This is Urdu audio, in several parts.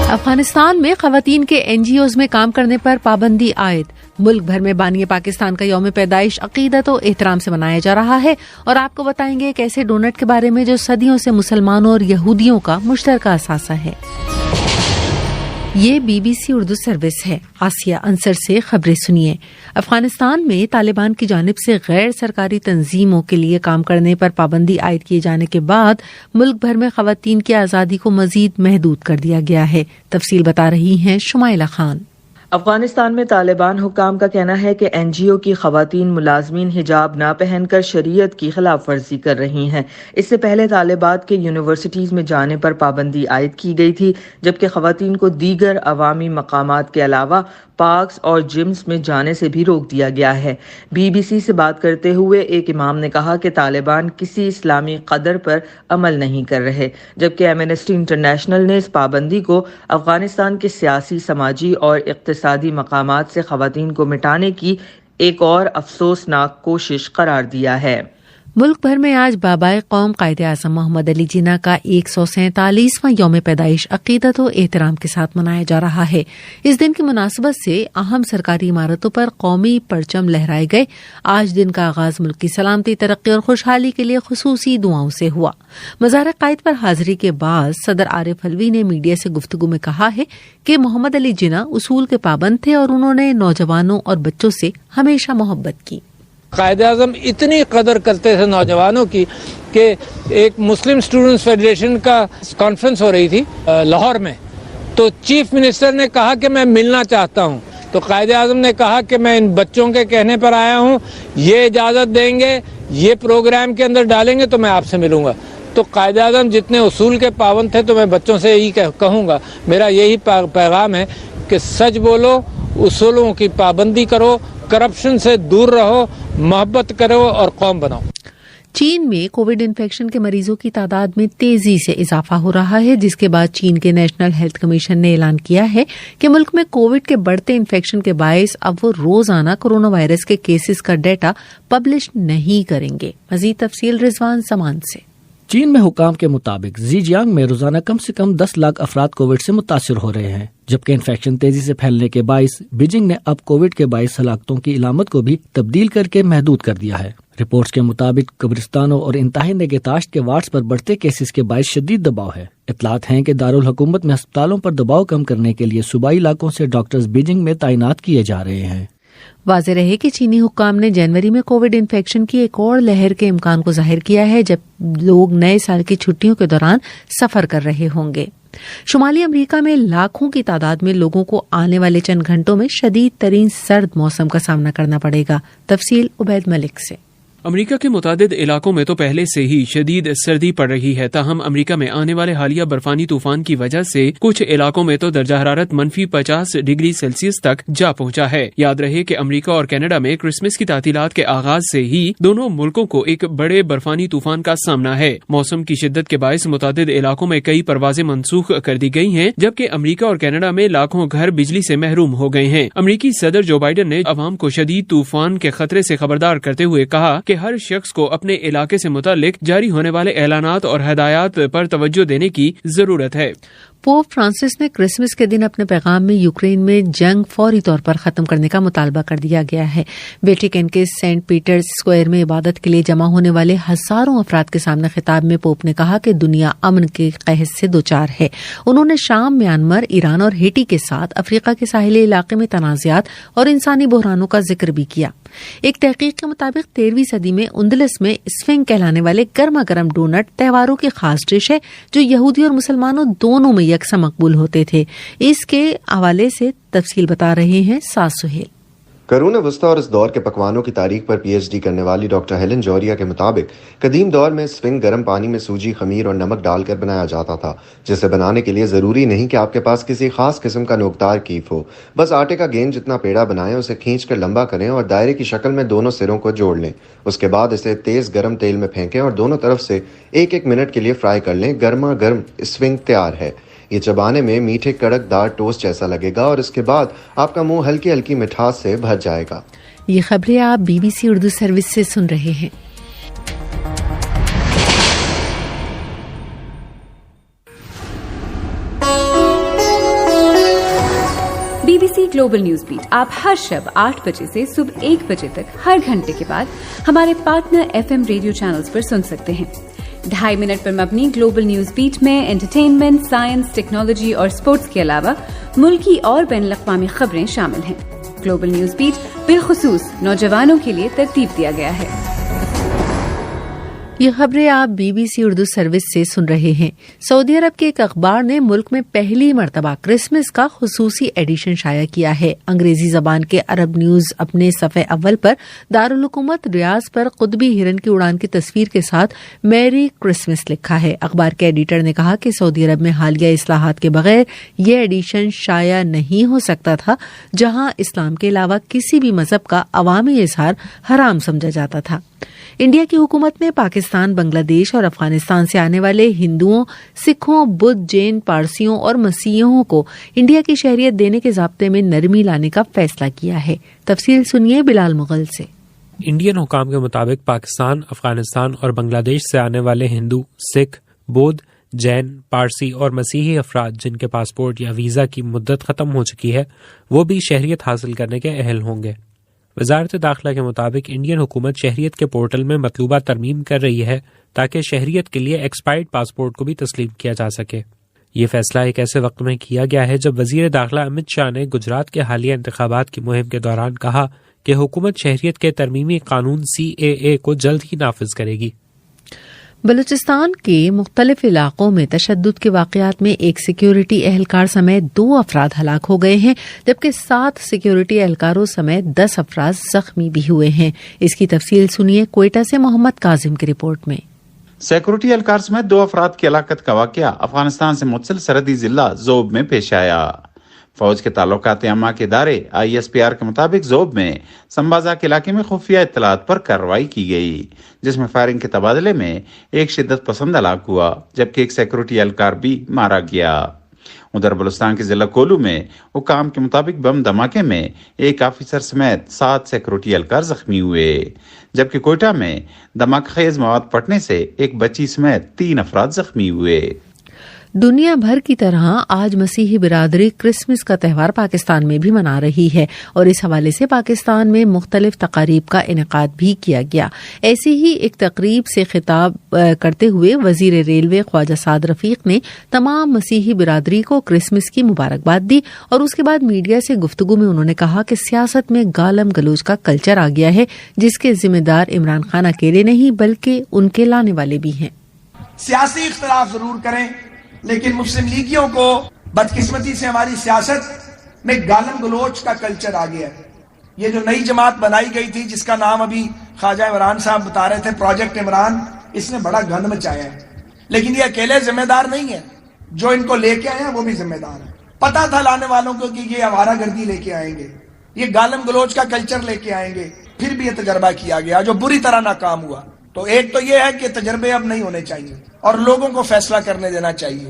افغانستان میں خواتین کے NGOs میں کام کرنے پر پابندی عائد. ملک بھر میں بانی پاکستان کا یوم پیدائش عقیدت و احترام سے منایا جا رہا ہے اور آپ کو بتائیں گے ایک ایسے ڈونٹ کے بارے میں جو صدیوں سے مسلمانوں اور یہودیوں کا مشترکہ اثاثہ ہے. یہ BBC اردو سروس ہے. آسیہ انصر سے خبریں سنیے. افغانستان میں طالبان کی جانب سے غیر سرکاری تنظیموں کے لیے کام کرنے پر پابندی عائد کیے جانے کے بعد ملک بھر میں خواتین کی آزادی کو مزید محدود کر دیا گیا ہے. تفصیل بتا رہی ہیں شمائلہ خان. افغانستان میں طالبان حکام کا کہنا ہے کہ NGO کی خواتین ملازمین حجاب نہ پہن کر شریعت کی خلاف ورزی کر رہی ہیں. اس سے پہلے طالبات کے یونیورسٹیز میں جانے پر پابندی عائد کی گئی تھی، جبکہ خواتین کو دیگر عوامی مقامات کے علاوہ پارکس اور جمز میں جانے سے بھی روک دیا گیا ہے. BBC سے بات کرتے ہوئے ایک امام نے کہا کہ طالبان کسی اسلامی قدر پر عمل نہیں کر رہے، جبکہ ایمنسٹی انٹرنیشنل نے اس پابندی کو افغانستان کے سیاسی، سماجی اور اقتصادی مقامات سے خواتین کو مٹانے کی ایک اور افسوسناک کوشش قرار دیا ہے. ملک بھر میں آج بابائے قوم قائد اعظم محمد علی جناح کا 147واں یوم پیدائش عقیدت و احترام کے ساتھ منایا جا رہا ہے. اس دن کی مناسبت سے اہم سرکاری عمارتوں پر قومی پرچم لہرائے گئے. آج دن کا آغاز ملک کی سلامتی، ترقی اور خوشحالی کے لیے خصوصی دعاؤں سے ہوا. مزار قائد پر حاضری کے بعد صدر عارف علوی نے میڈیا سے گفتگو میں کہا ہے کہ محمد علی جناح اصول کے پابند تھے اور انہوں نے نوجوانوں اور بچوں سے ہمیشہ محبت کی. قائد اعظم اتنی قدر کرتے تھے نوجوانوں کی کہ ایک مسلم اسٹوڈنٹس فیڈریشن کا کانفرنس ہو رہی تھی لاہور میں، تو چیف منسٹر نے کہا کہ میں ملنا چاہتا ہوں. تو قائد اعظم نے کہا کہ میں ان بچوں کے کہنے پر آیا ہوں، یہ اجازت دیں گے، یہ پروگرام کے اندر ڈالیں گے تو میں آپ سے ملوں گا. تو قائد اعظم جتنے اصول کے پابند تھے، تو میں بچوں سے یہی کہوں گا، میرا یہی پیغام ہے کہ سچ بولو، اصولوں کی پابندی کرو، کرپشن سے دور رہو، محبت کرو اور قوم بناؤ. چین میں کووڈ انفیکشن کے مریضوں کی تعداد میں تیزی سے اضافہ ہو رہا ہے، جس کے بعد چین کے نیشنل ہیلتھ کمیشن نے اعلان کیا ہے کہ ملک میں کووڈ کے بڑھتے انفیکشن کے باعث اب وہ روزانہ کورونا وائرس کے کیسز کا ڈیٹا پبلش نہیں کریں گے. مزید تفصیل رضوان سامان سے. چین میں حکام کے مطابق زیجیانگ میں روزانہ کم سے کم 10 لاکھ افراد کووڈ سے متاثر ہو رہے ہیں، جبکہ انفیکشن تیزی سے پھیلنے کے باعث بیجنگ نے اب کووڈ کے باعث ہلاکتوں کی علامت کو بھی تبدیل کر کے محدود کر دیا ہے. رپورٹس کے مطابق قبرستانوں اور انتہائی نگہداشت کے وارڈز پر بڑھتے کیسز کے باعث شدید دباؤ ہے. اطلاعات ہیں کہ دارالحکومت میں ہسپتالوں پر دباؤ کم کرنے کے لیے صوبائی علاقوں سے ڈاکٹرز بیجنگ میں تعینات کیے جا رہے ہیں. واضح رہے کہ چینی حکام نے جنوری میں کووڈ انفیکشن کی ایک اور لہر کے امکان کو ظاہر کیا ہے، جب لوگ نئے سال کی چھٹیوں کے دوران سفر کر رہے ہوں گے. شمالی امریکہ میں لاکھوں کی تعداد میں لوگوں کو آنے والے چند گھنٹوں میں شدید ترین سرد موسم کا سامنا کرنا پڑے گا. تفصیل عبید ملک سے. امریکہ کے متعدد علاقوں میں تو پہلے سے ہی شدید سردی پڑ رہی ہے، تاہم امریکہ میں آنے والے حالیہ برفانی طوفان کی وجہ سے کچھ علاقوں میں تو درجہ حرارت -50 ڈگری سیلسیس تک جا پہنچا ہے. یاد رہے کہ امریکہ اور کینیڈا میں کرسمس کی تعطیلات کے آغاز سے ہی دونوں ملکوں کو ایک بڑے برفانی طوفان کا سامنا ہے. موسم کی شدت کے باعث متعدد علاقوں میں کئی پروازیں منسوخ کر دی گئی ہیں، جبکہ امریکہ اور کینیڈا میں لاکھوں گھر بجلی سے محروم ہو گئے ہیں. امریکی صدر جو بائیڈن نے عوام کو شدید طوفان کے خطرے سے خبردار کرتے ہوئے کہا کہ ہر شخص کو اپنے علاقے سے متعلق جاری ہونے والے اعلانات اور ہدایات پر توجہ دینے کی ضرورت ہے. پوپ فرانسس نے کرسمس کے دن اپنے پیغام میں یوکرین میں جنگ فوری طور پر ختم کرنے کا مطالبہ کر دیا گیا ہے. ویٹیکن کے سینٹ پیٹرز اسکوائر میں عبادت کے لیے جمع ہونے والے ہزاروں افراد کے سامنے خطاب میں پوپ نے کہا کہ دنیا امن کے قحط سے دوچار ہے. انہوں نے شام، میانمار، ایران اور ہیٹی کے ساتھ افریقہ کے ساحلی علاقے میں تنازعات اور انسانی بحرانوں کا ذکر بھی کیا. ایک تحقیق کے مطابق 13ویں صدی میں اندلس میں اسفنگ کہلانے والے گرما گرم ڈونٹ تہواروں کی خاص ڈش ہے، جو یہودی اور مسلمانوں دونوں میں یکساں مقبول ہوتے تھے. اس کے حوالے سے تفصیل بتا رہے ہیں ساز سہیل. قرون وسطی اور اس دور کے پکوانوں کی تاریخ پر PhD کرنے والی ڈاکٹر ہیلن جوریا کے مطابق قدیم دور میں اسفنگ گرم پانی میں سوجی، خمیر اور نمک ڈال کر بنایا جاتا تھا، جسے بنانے کے لیے ضروری نہیں کہ آپ کے پاس کسی خاص قسم کا نوکدار کیف ہو. بس آٹے کا گیند جتنا پیڑا بنائیں، اسے کھینچ کر لمبا کریں اور دائرے کی شکل میں دونوں سروں کو جوڑ لیں. اس کے بعد اسے تیز گرم تیل میں پھینکیں اور دونوں طرف سے 1-1 منٹ کے لیے فرائی کر لیں. گرما گرم اسفنگ تیار ہے. یہ چبانے میں میٹھے کڑک دار ٹوسٹ جیسا لگے گا اور اس کے بعد آپ کا منہ ہلکی ہلکی مٹھاس سے بھر جائے گا. یہ خبریں آپ BBC اردو سروس سے سن رہے ہیں. BBC گلوبل نیوز بیٹ آپ ہر شب 8 بجے سے صبح 1 بجے تک ہر گھنٹے کے بعد ہمارے پارٹنر FM ریڈیو چینلز پر سن سکتے ہیں. 2.5 منٹ پر مبنی گلوبل نیوز بیٹ میں انٹرٹینمنٹ، سائنس، ٹیکنالوجی اور اسپورٹس کے علاوہ ملکی اور بین الاقوامی خبریں شامل ہیں. گلوبل نیوز بیٹ بالخصوص نوجوانوں کے لیے ترتیب دیا گیا ہے. یہ خبریں آپ BBC اردو سروس سے سن رہے ہیں. سعودی عرب کے ایک اخبار نے ملک میں پہلی مرتبہ کرسمس کا خصوصی ایڈیشن شائع کیا ہے. انگریزی زبان کے عرب نیوز اپنے صفحے اول پر دارالحکومت ریاض پر قطبی ہرن کی اڑان کی تصویر کے ساتھ میری کرسمس لکھا ہے. اخبار کے ایڈیٹر نے کہا کہ سعودی عرب میں حالیہ اصلاحات کے بغیر یہ ایڈیشن شائع نہیں ہو سکتا تھا، جہاں اسلام کے علاوہ کسی بھی مذہب کا عوامی اظہار حرام سمجھا جاتا تھا. انڈیا کی حکومت نے پاکستان، بنگلہ دیش اور افغانستان سے آنے والے ہندوؤں، سکھوں، بدھ، جین، پارسیوں اور مسیحیوں کو انڈیا کی شہریت دینے کے ضابطے میں نرمی لانے کا فیصلہ کیا ہے. تفصیل سنیے بلال مغل سے. انڈین حکام کے مطابق پاکستان، افغانستان اور بنگلہ دیش سے آنے والے ہندو، سکھ، بدھ، جین، پارسی اور مسیحی افراد جن کے پاسپورٹ یا ویزا کی مدت ختم ہو چکی ہے وہ بھی شہریت حاصل کرنے کے اہل ہوں گے. وزارت داخلہ کے مطابق انڈین حکومت شہریت کے پورٹل میں مطلوبہ ترمیم کر رہی ہے تاکہ شہریت کے لیے ایکسپائرڈ پاسپورٹ کو بھی تسلیم کیا جا سکے. یہ فیصلہ ایک ایسے وقت میں کیا گیا ہے جب وزیر داخلہ امت شاہ نے گجرات کے حالیہ انتخابات کی مہم کے دوران کہا کہ حکومت شہریت کے ترمیمی قانون CAA کو جلد ہی نافذ کرے گی. بلوچستان کے مختلف علاقوں میں تشدد کے واقعات میں ایک سیکیورٹی اہلکار سمیت 2 افراد ہلاک ہو گئے ہیں، جبکہ 7 سیکیورٹی اہلکاروں سمیت 10 افراد زخمی بھی ہوئے ہیں. اس کی تفصیل سنیے کوئٹہ سے محمد کاظم کی رپورٹ میں. سیکورٹی اہلکار سمیت 2 افراد کی ہلاکت کا واقعہ افغانستان سے متصل سرحدی ضلع زوب میں پیش آیا. فوج کے تعلقات عامہ کے ادارے ISPR کے مطابق زوب میں سمبازا کے علاقے میں خفیہ اطلاعات پر کارروائی کی گئی، جس میں فائرنگ کے تبادلے میں ایک شدت پسند ہلاک ہوا جبکہ ایک سیکورٹی اہلکار بھی مارا گیا. ادھر بلوچستان کے ضلع کولو میں حکام کے مطابق بم دھماکے میں ایک آفیسر سمیت 7 سیکورٹی اہلکار زخمی ہوئے، جبکہ کوئٹہ میں دھماکہ خیز مواد پھٹنے سے ایک بچی سمیت 3 افراد زخمی ہوئے. دنیا بھر کی طرح آج مسیحی برادری کرسمس کا تہوار پاکستان میں بھی منا رہی ہے اور اس حوالے سے پاکستان میں مختلف تقاریب کا انعقاد بھی کیا گیا. ایسی ہی ایک تقریب سے خطاب کرتے ہوئے وزیر ریلوے خواجہ سعد رفیق نے تمام مسیحی برادری کو کرسمس کی مبارکباد دی اور اس کے بعد میڈیا سے گفتگو میں انہوں نے کہا کہ سیاست میں گالم گلوچ کا کلچر آ گیا ہے جس کے ذمہ دار عمران خان اکیلے نہیں بلکہ ان کے لانے والے بھی ہیں. سیاسی اختلاف ضرور کریں لیکن مسلم لیگیوں کو بدقسمتی سے ہماری سیاست میں گالم گلوچ کا کلچر آ گیا ہے. یہ جو نئی جماعت بنائی گئی تھی جس کا نام ابھی خواجہ عمران صاحب بتا رہے تھے، پروجیکٹ عمران، اس نے بڑا گند مچایا ہے. لیکن یہ اکیلے ذمہ دار نہیں ہے، جو ان کو لے کے آئے ہیں وہ بھی ذمہ دار ہے. پتا تھا لانے والوں کو کہ یہ آوارہ گردی لے کے آئیں گے، یہ گالم گلوچ کا کلچر لے کے آئیں گے، پھر بھی یہ تجربہ کیا گیا جو بری طرح ناکام ہوا. تو ایک تو یہ ہے کہ تجربے اب نہیں ہونے چاہیے اور لوگوں کو فیصلہ کرنے دینا چاہیے.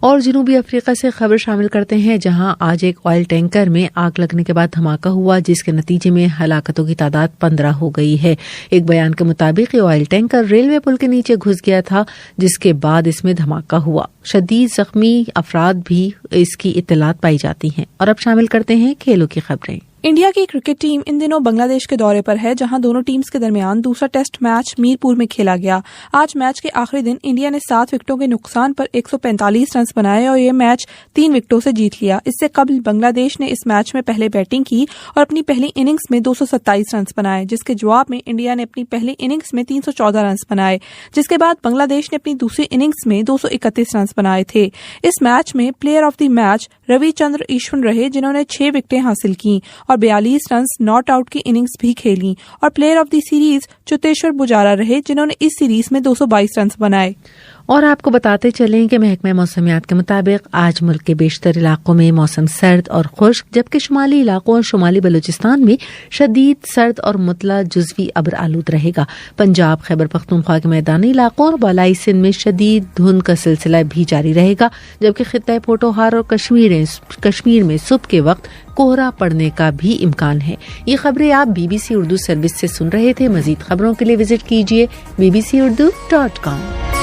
اور جنوبی افریقہ سے خبر شامل کرتے ہیں جہاں آج ایک آئل ٹینکر میں آگ لگنے کے بعد دھماکہ ہوا جس کے نتیجے میں ہلاکتوں کی تعداد 15 ہو گئی ہے. ایک بیان کے مطابق یہ آئل ٹینکر ریلوے پل کے نیچے گھس گیا تھا جس کے بعد اس میں دھماکہ ہوا. شدید زخمی افراد بھی اس کی اطلاعات پائی جاتی ہیں. اور اب شامل کرتے ہیں کھیلوں کی خبریں. انڈیا کی کرکٹ ٹیم ان دنوں بنگلہ دیش کے دورے پر ہے جہاں دونوں ٹیمز کے درمیان دوسرا ٹیسٹ میچ میرپور میں کھیلا گیا. آج میچ کے آخری دن انڈیا نے 7 وکٹوں کے نقصان پر 145 رنز بنائے اور یہ میچ 3 وکٹوں سے جیت لیا. اس سے قبل بنگلہ دیش نے اس میچ میں پہلے بیٹنگ کی اور اپنی پہلی اننگز میں 227 رنز بنائے، جس کے جواب میں انڈیا نے اپنی پہلی اننگز میں 314 رنز بنائے، جس کے بعد بنگلہ دیش نے اپنی دوسری اننگز میں 231 رنز بنائے تھے. اس میچ میں پلیئر آف دی میچ روی چندر ایشون رہے جنہوں نے 6 وکٹیں حاصل کی اور 42 رنز ناٹ آؤٹ کی اننگز بھی کھیلی، اور player of the series Cheteshwar Pujara رہے جنہوں نے اس سیریز میں 222 رنز بنائے. اور آپ کو بتاتے چلیں کہ محکمہ موسمیات کے مطابق آج ملک کے بیشتر علاقوں میں موسم سرد اور خشک، جبکہ شمالی علاقوں اور شمالی بلوچستان میں شدید سرد اور مطلع جزوی ابر آلود رہے گا. پنجاب، خیبر پختونخوا کے میدانی علاقوں اور بالائی سندھ میں شدید دھند کا سلسلہ بھی جاری رہے گا، جبکہ خطہ پوٹوہار اور کشمیر میں صبح کے وقت کوہرا پڑنے کا بھی امکان ہے. یہ خبریں آپ BBC اردو سروس سے سن رہے تھے. مزید خبروں کے لیے وزٹ کیجیے bbcurdu.com.